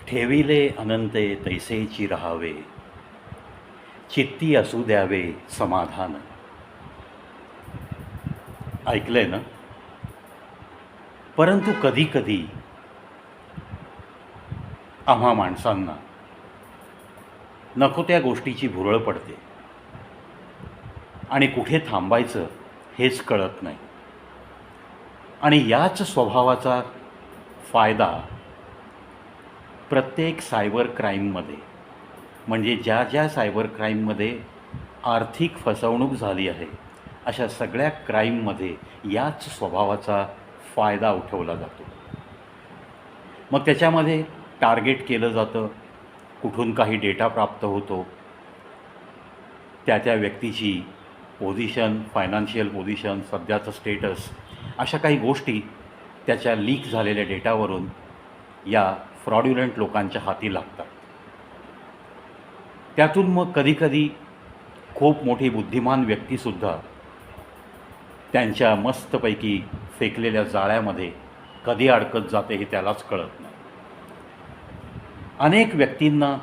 ठेविले अनंते तैसेची राहावे, चित्ती असू द्यावे समाधान. ऐकलंय ना? परंतु कधी कधी आम्हा माणसांना नको त्या गोष्टीची भुरळ पडते आणि कुठे थांबायचं हेच कळत नाही. आणि याच स्वभावाचा फायदा प्रत्येक सायबर क्राईममध्ये, म्हणजे ज्या ज्या सायबर क्राईममध्ये आर्थिक फसवणूक झाली आहे अशा सगळ्या क्राईममध्ये याच स्वभावाचा फायदा उठवला जातो. मग त्याच्यामध्ये टार्गेट केलं जातं, कुठून काही डेटा प्राप्त होतो, त्या व्यक्तीची पोझिशन, फायनान्शियल पोझिशन, सध्याचं स्टेटस, अशा काही गोष्टी त्याच्या लीक झालेल्या डेटावरून या फ्रॉड्युलंट लोकांच्या हाती लागतात. त्यातून मग कधीकधी खूप मोठी बुद्धिमान व्यक्तीसुद्धा त्यांच्या मस्तपैकी फेकलेल्या जाळ्यामध्ये कधी अडकत जाते हे त्यालाच कळत नाही. अनेक व्यक्तींना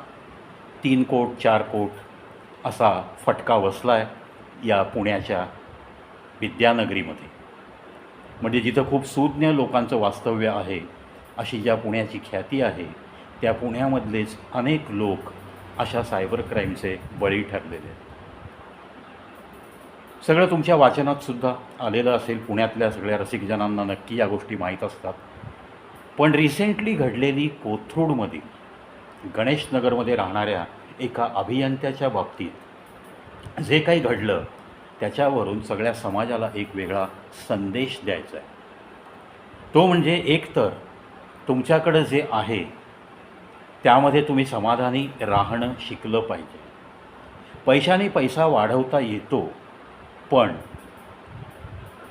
3 कोट 4 कोट असा फटका बसला आहे या पुण्याच्या विद्यानगरीमध्ये. म्हणजे जिथं खूप सुज्ञ लोकांचं वास्तव्य आहे अशी ज्या पुण्याची ख्याती आहे, त्या पुण्यामधलेच अनेक लोक अशा सायबर क्राईमचे बळी ठरलेले आहेत. सगळं तुमच्या वाचनातसुद्धा आलेलं असेल. पुण्यातल्या सगळ्या रसिकजनांना नक्की या गोष्टी माहीत असतात. पण रिसेंटली घडलेली कोथरूडमधील गणेशनगरमध्ये राहणाऱ्या एका अभियंत्याच्या बाबतीत जे काही घडलं त्याच्यावरून सगळ्या समाजाला एक वेगळा संदेश द्यायचा आहे. तो म्हणजे एकतर तुमच्याकडं जे आहे त्यामध्ये तुम्ही समाधानी राहणं शिकलं पाहिजे. पैशाने पैसा वाढवता येतो, पण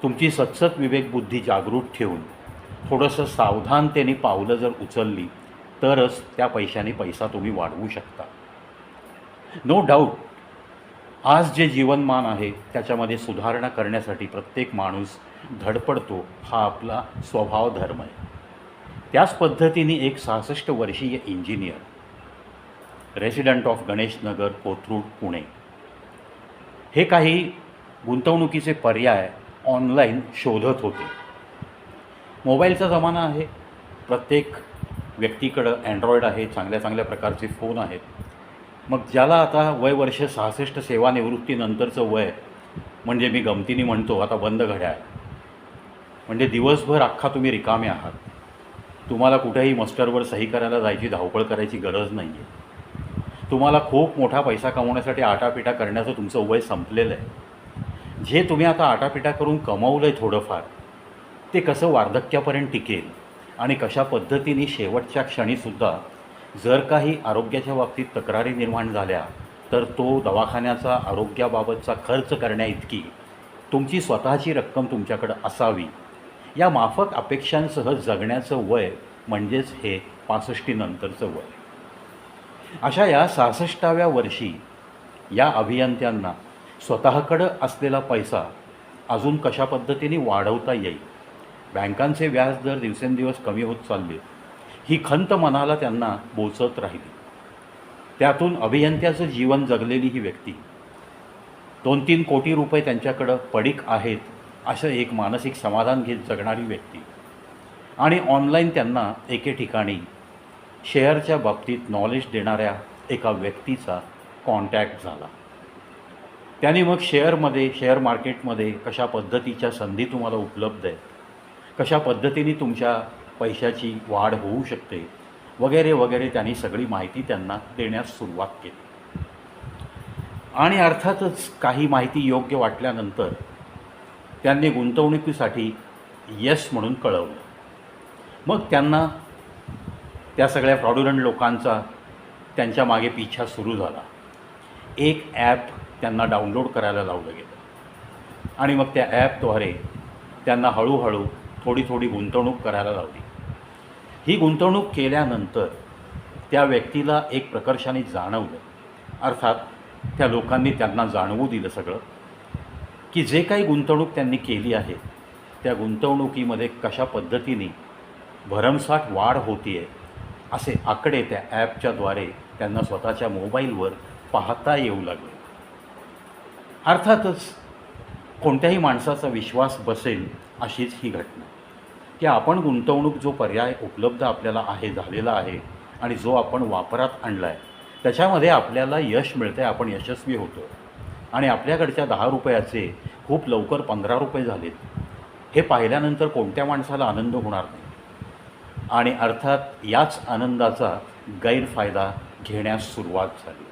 तुमची सतसत विवेकबुद्धी जागृत ठेवून थोडंसं सावधानतेने पावलं जर उचलली तरच त्या पैशाने पैसा तुम्ही वाढवू शकता. नो डाऊट आज जे जीवनमान आहे त्याच्यामध्ये सुधारणा करण्यासाठी प्रत्येक माणूस धडपडतो, हा आपला स्वभाव धर्म आहे. त्याच पद्धतीने एक 66 वर्षीय engineer, resident of Ganeshnagar, Kothrud, Pune, हे काही गुंतवणुकीचे पर्याय ऑनलाईन शोधत होते. मोबाईलचा जमाना आहे, प्रत्येक व्यक्तीकडं अँड्रॉईड आहे, चांगल्या चांगल्या प्रकारचे फोन आहेत. मग ज्याला आता वय वर्ष 66, सेवानिवृत्तीनंतरचं वय, म्हणजे मी गमतीने म्हणतो आता बंद घड्याळ, म्हणजे दिवसभर अख्खा तुम्ही रिकामे आहात. तुम्हाला कुठेही मस्टरवर सही करायला जायची धावपळ करायची गरज नाही आहे. तुम्हाला खूप मोठा पैसा कमवण्यासाठी आटापिटा करण्याचं तुमचं वय संपलेलं आहे. जे तुम्ही आता आटापिटा करून कमवलं आहे थोडंफार, ते कसं वार्धक्यापर्यंत टिकेल आणि कशा पद्धतीने शेवटच्या क्षणीसुद्धा जर काही आरोग्याच्या बाबतीत तक्रारी निर्माण झाल्या तर तो दवाखान्याचा, आरोग्याबाबतचा खर्च करण्याइतकी तुमची स्वतःची रक्कम तुमच्याकडं असावी, या माफक अपेक्षांसह जगण्याचं वय म्हणजेच हे 65 नंतरचं वय. अशा या 66व्या वर्षी या अभियंत्यांना स्वतःकडं असलेला पैसा अजून कशा पद्धतीने वाढवता येईल, बँकांचे व्याजदर दिवसेंदिवस कमी होत चालले, ही खंत मनाला त्यांना बोचत राहिली. त्यातून अभियंत्याचं जीवन जगलेली ही व्यक्ती, 2-3 कोटी रुपये त्यांच्याकडं पडीक आहेत असं एक मानसिक समाधान घेत जगणारी व्यक्ती, आणि ऑनलाईन त्यांना एके ठिकाणी शेअरच्या बाबतीत नॉलेज देणाऱ्या एका व्यक्तीचा कॉन्टॅक्ट झाला. त्याने मग शेअर मार्केटमध्ये कशा पद्धतीच्या संधी तुम्हाला उपलब्ध आहेत, कशा पद्धतीने तुमच्या पैशाची वाढ होऊ शकते, वगैरे वगैरे त्यांनी सगळी माहिती त्यांना देण्यास सुरुवात केली. आणि अर्थातच काही माहिती योग्य वाटल्यानंतर त्यांनी गुंतवणुकीसाठी यस म्हणून कळवलं. मग त्यांना त्या सगळ्या फ्रॉड्युलंट लोकांचा त्यांच्या मागे पिछा सुरू झाला. एक ॲप त्यांना डाउनलोड करायला लावलं गेलं आणि मग त्या ॲपद्वारे त्यांना हळूहळू थोडी थोडी गुंतवणूक करायला लावली. ही गुंतवणूक केल्यानंतर त्या व्यक्तीला एक प्रकर्षाने जाणवलं, अर्थात त्या लोकांनी त्यांना जाणवू दिलं सगळं, की जे काही गुंतवणूक त्यांनी केली आहे त्या गुंतवणुकीमध्ये कशा पद्धतीने भरमसाठ वाढ होती आहे असे आकडे त्या ॲपच्याद्वारे त्यांना स्वतःच्या मोबाईलवर पाहता येऊ लागले. अर्थातच कोणत्याही माणसाचा विश्वास बसेल अशीच ही घटना, की आपण गुंतवणूक जो पर्याय उपलब्ध आपल्याला झालेला आहे आणि जो आपण वापरात आणला आहे त्याच्यामध्ये आपल्याला यश मिळतं आहे, आपण यशस्वी होतो आणि आपल्याकडच्या 10 रुपयाचे खूप लवकर 15 रुपये झालेत, हे पाहिल्यानंतर कोणत्या माणसाला आनंद होणार नाही. आणि अर्थात याच आनंदाचा गैरफायदा घेण्यास सुरुवात झाली.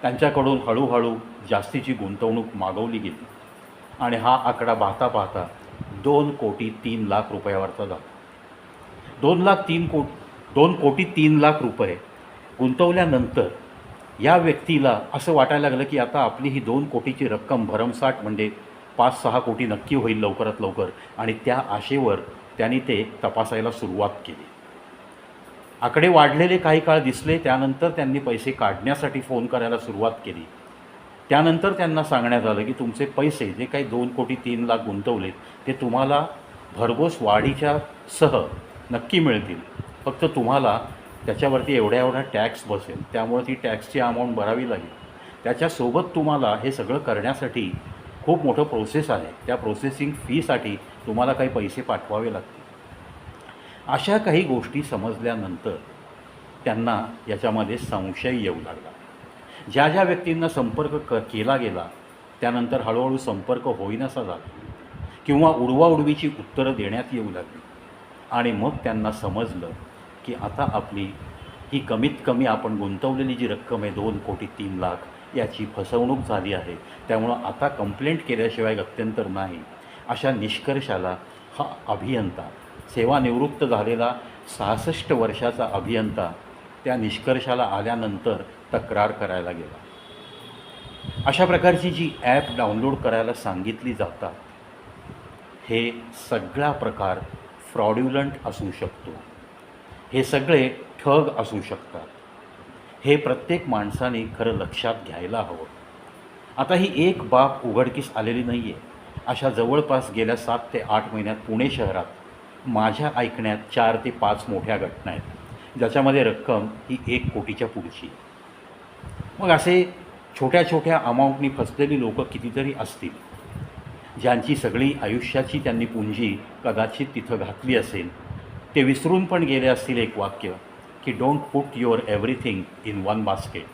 त्यांच्याकडून हळूहळू जास्तीची गुंतवणूक मागवली गेली आणि हा आकडा पाहता पाहता 2,03,00,000 रुपयावरचा झाला. 2,03,00,000 रुपये गुंतवल्यानंतर या व्यक्तीला असं वाटायला लागलं की आता आपली ही 2 कोटीची रक्कम भरमसाठ म्हणजे 5-6 कोटी नक्की होईल लवकरात लवकर, आणि त्या आशेवर त्यांनी ते तपासायला सुरुवात केली. आकडे वाढलेले काही काळ दिसले, त्यानंतर त्यांनी पैसे काढण्यासाठी फोन करायला सुरुवात केली. त्यानंतर त्यांना सांगण्यात आलं की तुमचे पैसे जे काही 2,03,00,000 गुंतवलेत ते तुम्हाला भरघोस वाढीच्या सह नक्की मिळतील, फक्त तुम्हाला त्याच्यावरती एवढा टॅक्स बसेल, त्यामुळे ती टॅक्सची अमाऊंट भरावी लागेल. त्याच्यासोबत तुम्हाला हे सगळं करण्यासाठी खूप मोठं प्रोसेस आहे, त्या प्रोसेसिंग फीसाठी तुम्हाला काही पैसे पाठवावे लागतील. अशा काही गोष्टी समजल्यानंतर त्यांना याच्यामध्ये संशय येऊ लागला. ज्या ज्या व्यक्तींना संपर्क केला गेला त्यानंतर हळूहळू संपर्क होईनासा झाला किंवा उडवाउडवीची उत्तरं देण्यात येऊ लागली आणि मग त्यांना समजलं की आता आपली ही कमीत कमी आपण गुंतवलेली जी रक्कम आहे 2,03,00,000 याची फसवणूक झाली आहे, त्यामुळं आता कंप्लेंट केल्याशिवाय गत्यंतर नाही. अशा निष्कर्षाला हा अभियंता, सेवानिवृत्त झालेला 66 वर्षाचा अभियंता त्या निष्कर्षाला आल्यानंतर तक्रार करायला गेला. अशा प्रकारची जी ॲप डाउनलोड करायला सांगितली जातात, हे सगळा प्रकार फ्रॉड्युलंट असू शकतो, हे सगळे ठग असू शकतात. हे प्रत्येक माणसाने खरं लक्षात घ्यायला हवं. आता ही एक बाब उघडकीस आलेली नाही आहे. अशा जवळपास गेल्या 7 ते 8 महिन्यात पुणे शहरात माझ्या ऐकण्यात 4 ते 5 मोठ्या घटना आहेत, ज्याच्यामध्ये रक्कम ही 1 कोटीच्या पुढची. मग असे छोट्या छोट्या अमाऊंटनी फसलेली लोकं कितीतरी असतील, ज्यांची सगळी आयुष्याची त्यांनी पुंजी कदाचित तिथं घातली असेल. ते विसरून पण गेले असतील एक वाक्य की don't put your everything in one basket.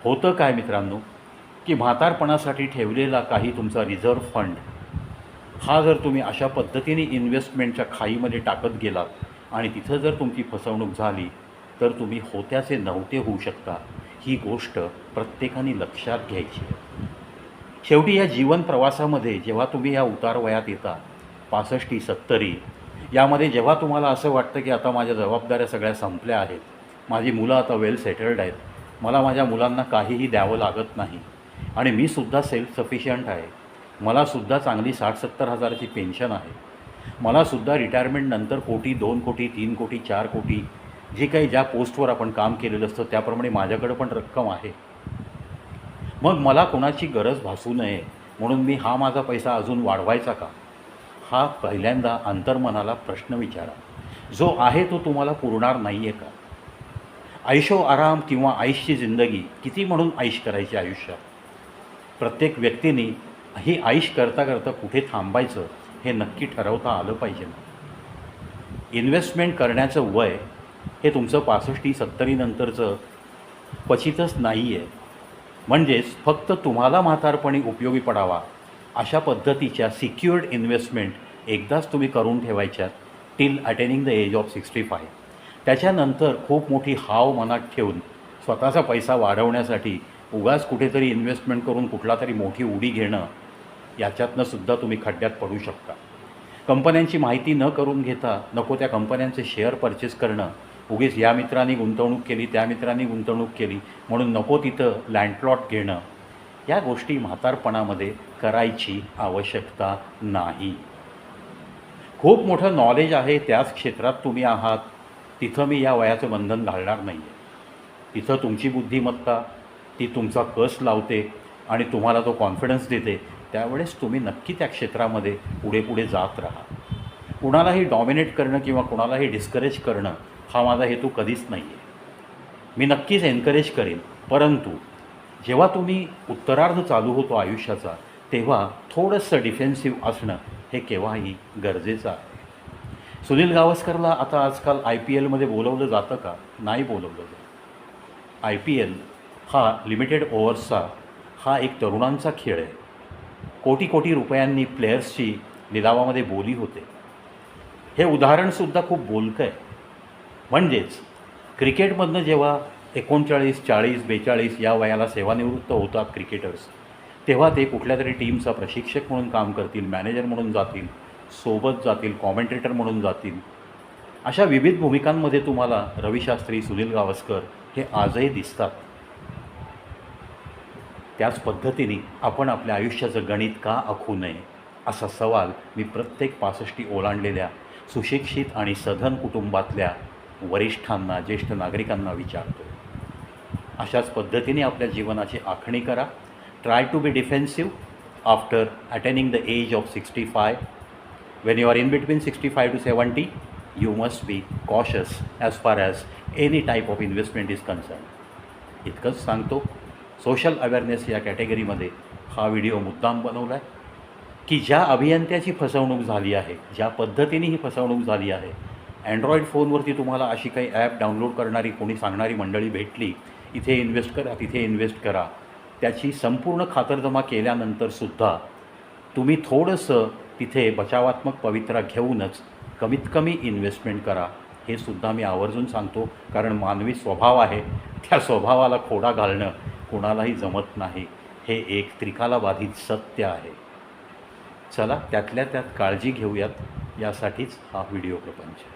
होतं काय मित्रांनो की म्हातारपणासाठी ठेवलेला काही तुमचा रिझर्व्ह फंड हा जर तुम्ही अशा पद्धतीने इन्व्हेस्टमेंटच्या खाईमध्ये टाकत गेलात आणि तिथं जर तुमची फसवणूक झाली तर तुम्ही होत्याचे नव्हते होऊ शकता. ही गोष्ट प्रत्येकाने लक्षात घ्यायची. शेवटी या जीवन प्रवासामध्ये जेव्हा तुम्ही या उतार वयात येता 65-70 यामध्ये जेव्हा तुम्हाला असं वाटतं की आता माझ्या जबाबदाऱ्या सगळ्या संपल्या आहेत, माझी मुलं आता वेल सेटल्ड आहेत, मला माझ्या मुलांना काहीही द्यावं लागत नाही आणि मी सुद्धा सेल्फ सफिशियंट आहे, मलासुद्धा चांगली 60-70 हजाराची पेन्शन आहे, मलासुद्धा रिटायरमेंटनंतर 1 कोटी 2 कोटी 3 कोटी 4 कोटी जी काही ज्या पोस्टवर आपण काम केलेलं असतं त्याप्रमाणे माझ्याकडं पण रक्कम आहे, मग मला कोणाची गरज भासू नये म्हणून मी हा माझा पैसा अजून वाढवायचा का? हा पहिल्यांदा अंतर्मनाला प्रश्न विचारा. जो आहे तो तुम्हाला पुरणार नाही आहे का? ऐशो आराम किंवा ऐशची जिंदगी किती म्हणून ऐश करायची आयुष्यात? प्रत्येक व्यक्तीने ही ऐश करता करता कुठे थांबायचं हे नक्की ठरवता आलं पाहिजे ना. इन्व्हेस्टमेंट करण्याचं वय हे तुमचं 65-70 नंतरचं क्वचितच नाही आहे. म्हणजेच फक्त तुम्हाला म्हातारपणी उपयोगी पडावा अशा पद्धतीच्या सिक्युअर्ड इन्व्हेस्टमेंट एकदाच तुम्ही करून ठेवायच्यात till attaining the age of 65. त्याच्यानंतर खूप मोठी हाव मनात ठेवून स्वतःचा पैसा वाढवण्यासाठी उगाच कुठेतरी इन्व्हेस्टमेंट करून कुठला तरी मोठी उडी घेणं, याच्यातनं सुद्धा तुम्ही खड्ड्यात पडू शकता. कंपन्यांची माहिती न करून घेता नको त्या कंपन्यांचे शेअर परचेस करणं, उगीच या मित्रांनी गुंतवणूक केली त्या मित्रांनी गुंतवणूक केली म्हणून नको तिथं लँडप्लॉट घेणं, या गोष्टी म्हातारपणामध्ये करायची आवश्यकता नाही. खूप मोठं नॉलेज आहे त्याच क्षेत्रात तुम्ही आहात, तिथं मी या वयाचं बंधन घालणार नाही आहे. तिथं तुमची बुद्धिमत्ता ती तुमचा कस लावते आणि तुम्हाला तो कॉन्फिडन्स देते, त्यावेळेस तुम्ही नक्की त्या क्षेत्रामध्ये पुढे पुढे जात राहा. कुणालाही डॉमिनेट करणं किंवा कुणालाही डिस्करेज करणं हा माझा हेतू कधीच नाही आहे. मी नक्कीच एनकरेज करेन, परंतु जेव्हा तुम्ही उत्तरार्ध चालू होतो आयुष्याचा, तेव्हा थोडंसं डिफेन्सिव्ह असणं हे केव्हाही गरजेचं आहे. सुनील गावस्करला आता आजकाल IPLमध्ये बोलवलं जातं का? नाही बोलवलं जातं. IPL हा लिमिटेड ओव्हर्सचा हा एक तरुणांचा खेळ आहे. कोटी कोटी रुपयांनी प्लेयर्सची लिलावामध्ये बोली होते. हे उदाहरणसुद्धा खूप बोलकं आहे. म्हणजेच क्रिकेटमधनं जेव्हा 39, 40, 42 या वयाला सेवानिवृत्त होतात क्रिकेटर्स, तेव्हा ते कुठल्यातरी टीमचा प्रशिक्षक म्हणून काम करतील, मॅनेजर म्हणून जातील, सोबत जातील, कॉमेंटेटर म्हणून जातील. अशा विविध भूमिकांमध्ये तुम्हाला रविशास्त्री, सुनील गावस्कर हे आजही दिसतात. त्याच पद्धतीने आपण आपल्या आयुष्याचं गणित का आखू नये असा सवाल मी प्रत्येक 65 ओलांडलेल्या सुशिक्षित आणि सधन कुटुंबातल्या वरिष्ठांना, ज्येष्ठ नागरिकांना विचारतो. अशाच पद्धतीने आपल्या जीवनाची आखणी करा. Try to be defensive after attaining the age of 65. When you are in between 65 to 70, you must be cautious as far as any type of investment is concerned. इतकंच सांगतो. सोशल अवेअरनेस या कॅटेगरीमध्ये हा व्हिडिओ मुद्दाम बनवला आहे की ज्या अभियंत्याची फसवणूक झाली आहे, ज्या पद्धतीने ही फसवणूक झाली आहे, अँड्रॉईड फोनवरती तुम्हाला अशी काही ॲप डाउनलोड करणारी कोणी सांगणारी मंडळी भेटली, इथे इन्व्हेस्ट करा, तिथे इन्व्हेस्ट करा, त्याची संपूर्ण खातरजमा केल्यानंतरसुद्धा तुम्ही थोडंसं तिथे बचावात्मक पवित्रा घेऊनच कमीत कमी इन्व्हेस्टमेंट करा. हे सुद्धा मी आवर्जून सांगतो, कारण मानवी स्वभाव आहे, त्या स्वभावाला खोडा घालणं कोणालाही जमत नाही. हे एक त्रिकालाबाधित सत्य आहे. चला त्यातल्या त्यात काळजी घेऊयात, यासाठीच हा व्हिडिओ प्रपंच.